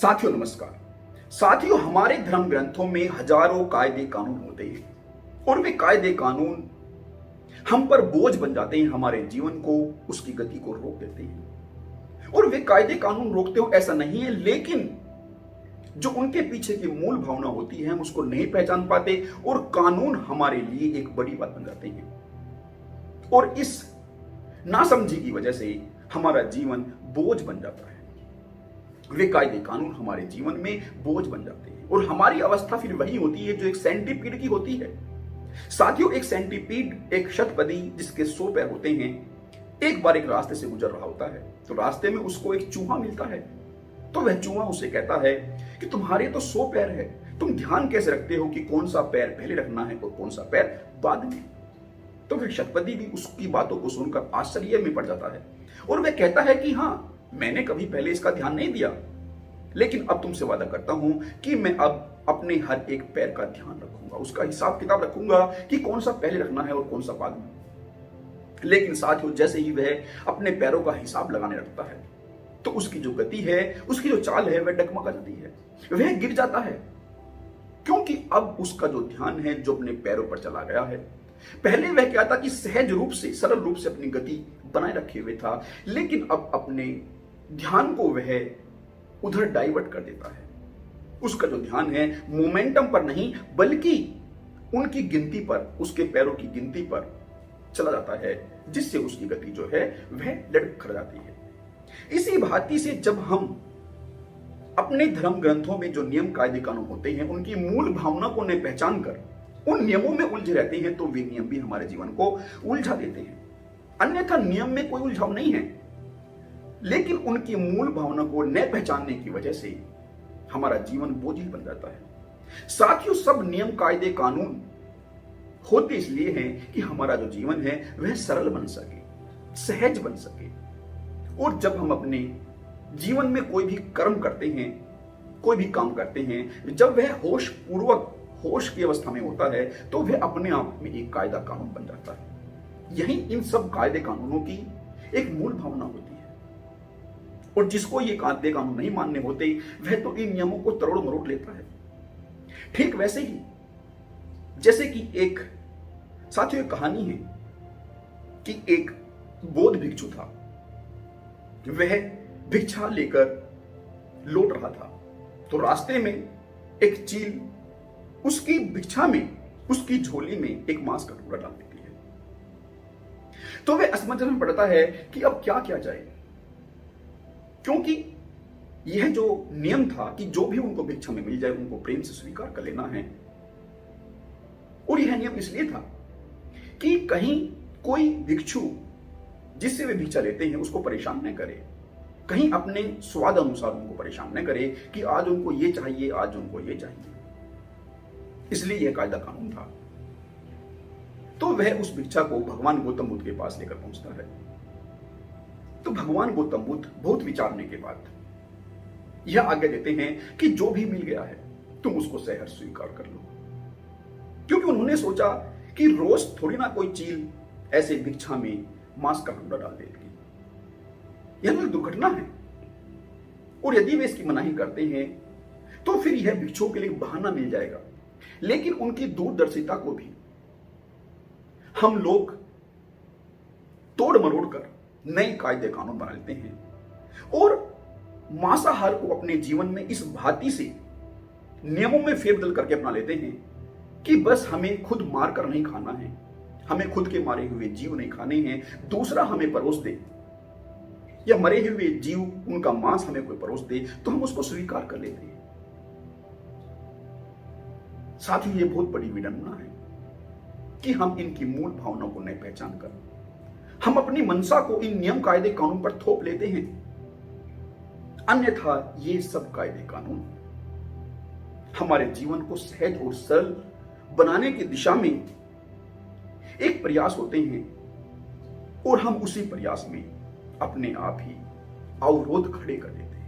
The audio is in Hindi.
साथियों नमस्कार। साथियों, हमारे धर्म ग्रंथों में हजारों कायदे कानून होते हैं और वे कायदे कानून हम पर बोझ बन जाते हैं, हमारे जीवन को, उसकी गति को रोक देते हैं। और वे कायदे कानून रोकते हो ऐसा नहीं है, लेकिन जो उनके पीछे की मूल भावना होती है हम उसको नहीं पहचान पाते और कानून हमारे लिए एक बड़ी बात बन जाते हैं। और इस नासमझी की वजह से हमारा जीवन बोझ बन जाता है। वे कायदे कानून हमारे जीवन में बोझ बन जाते हैं और हमारी अवस्था फिर वही होती है जो एक सेंटीपीड की होती है। साथियों, एक सेंटीपीड, एक शतपदी जिसके 100 पैर होते हैं, एक बार एक रास्ते से गुजर रहा होता है तो रास्ते में उसको एक चूहा मिलता है। तो वह चूहा उसे कहता है कि तुम्हारे तो 100 पैर है, तुम ध्यान कैसे रखते हो कि कौन सा पैर पहले रखना है और कौन सा पैर बाद में। तो वह शतपदी भी उसकी बातों को सुनकर आश्चर्य में पड़ जाता है और वह कहता है कि हाँ, मैंने कभी पहले इसका ध्यान नहीं दिया, लेकिन अब तुमसे वादा करता हूं कि मैं अब अपने हर एक पैर का ध्यान रखूंगा, उसका हिसाब किताब रखूंगा कि कौन सा पहले रखना है और कौन सा बाद में। लेकिन साथियों, जैसे ही वह अपने पैरों का हिसाब लगाने लगता है तो उसकी जो गति है, उसकी जो चाल है, वह डगमगा जाती है, वह गिर जाता है, क्योंकि अब उसका जो ध्यान है जो अपने पैरों पर चला गया है। पहले वह क्या था कि सहज रूप से, सरल रूप से अपनी गति बनाए रखे हुए था, लेकिन अब अपने ध्यान को वह उधर डाइवर्ट कर देता है। उसका जो ध्यान है मोमेंटम पर नहीं बल्कि उनकी गिनती पर, उसके पैरों की गिनती पर चला जाता है, जिससे उसकी गति जो है वह लड़खड़ जाती है। इसी भांति से जब हम अपने धर्म ग्रंथों में जो नियम कायदे कानून होते हैं उनकी मूल भावना को न पहचान कर उन नियमों में उलझे रहते हैं तो वे नियम भी हमारे जीवन को उलझा देते हैं। अन्यथा नियम में कोई उलझाव नहीं है, लेकिन उनकी मूल भावना को न पहचानने की वजह से हमारा जीवन बोझिल बन जाता है। साथियों, सब नियम कायदे कानून होते इसलिए हैं कि हमारा जो जीवन है वह सरल बन सके, सहज बन सके। और जब हम अपने जीवन में कोई भी कर्म करते हैं, कोई भी काम करते हैं, जब वह होश पूर्वक, होश की अवस्था में होता है तो वह अपने आप में एक कायदा कानून बन जाता है। यही इन सब कायदे कानूनों की एक मूल भावना होती है। और जिसको ये कायदे कानून नहीं मानने होते वह तो इन नियमों को तरोड़ मरोड़ लेता है। ठीक वैसे ही जैसे कि एक साथियों कहानी है कि एक बौद्ध भिक्षु था, वह भिक्षा लेकर लौट रहा था तो रास्ते में एक चील उसकी भिक्षा में, उसकी झोली में एक मांस का टुकड़ा डाल देती है। तो वह असमंजस में पड़ता है कि अब क्या किया जाए, क्योंकि यह जो नियम था कि जो भी उनको भिक्षा में मिल जाए उनको प्रेम से स्वीकार कर लेना है। और यह नियम इसलिए था कि कहीं कोई भिक्षु जिससे वे भिक्षा लेते हैं उसको परेशान न करे, कहीं अपने स्वाद अनुसार उनको परेशान न करे कि आज उनको ये चाहिए, आज उनको ये चाहिए। इसलिए यह कायदा कानून था। तो वह उस भिक्षा को भगवान गौतम बुद्ध के पास लेकर पहुंचता है। तो भगवान गौतम बुद्ध बहुत विचारने के बाद यह आज्ञा देते हैं कि जो भी मिल गया है तुम उसको सहर्ष स्वीकार कर लो, क्योंकि उन्होंने सोचा कि रोज थोड़ी ना कोई चील ऐसे भिक्षा में मांस का टुकड़ा डाल देगी, यह तो एक दुर्घटना है। और यदि वे इसकी मनाही करते हैं तो फिर यह भिक्षुओं के लिए बहाना मिल जाएगा। लेकिन उनकी दूरदर्शिता को भी हम लोग तोड़ मरोड़ कर नए कायदे कानून बना लेते हैं और मांसाहार को अपने जीवन में इस भांति से नियमों में फेरबदल करके अपना लेते हैं कि बस हमें खुद मार कर नहीं खाना है, हमें खुद के मारे हुए जीव नहीं खाने हैं, दूसरा हमें परोस दे या मरे हुए जीव उनका मांस हमें कोई परोस दे तो हम उसको स्वीकार कर लेते हैं। साथ ही ये बहुत बड़ी विडंबना है कि हम इनकी मूल भावनाओं को नहीं पहचान कर हम अपनी मनसा को इन नियम कायदे कानून पर थोप लेते हैं। अन्यथा ये सब कायदे कानून हमारे जीवन को सहज और सरल बनाने की दिशा में एक प्रयास होते हैं और हम उसी प्रयास में अपने आप ही अवरोध खड़े कर देते हैं।